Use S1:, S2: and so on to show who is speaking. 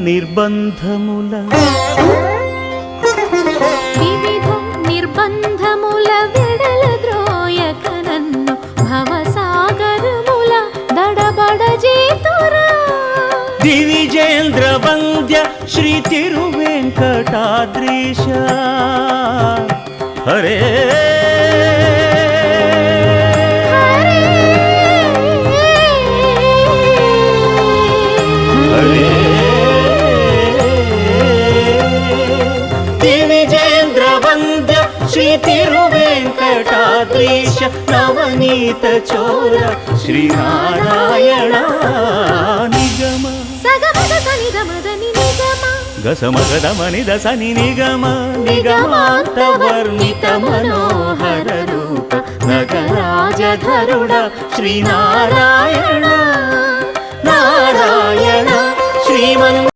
S1: నిర్బంధముల
S2: వివిధ నిర్బంధముల విడల ద్రోయక నన్ను భవసాగరముల దడబడ చేతురా
S1: దివిజేంద్ర వంద్య శ్రీ తిరువెంకటాద్రీశ హరే శ్రీ తిరువెంకటాద్రీశ నవనీత చోర శ్రీనారాయణ నిగమ గసమగదమని దసని నిగమ నిగమాంత వర్ణిత మనోహర రూప నగరాజధరుడ శ్రీనారాయణ నారాయణ శ్రీమన్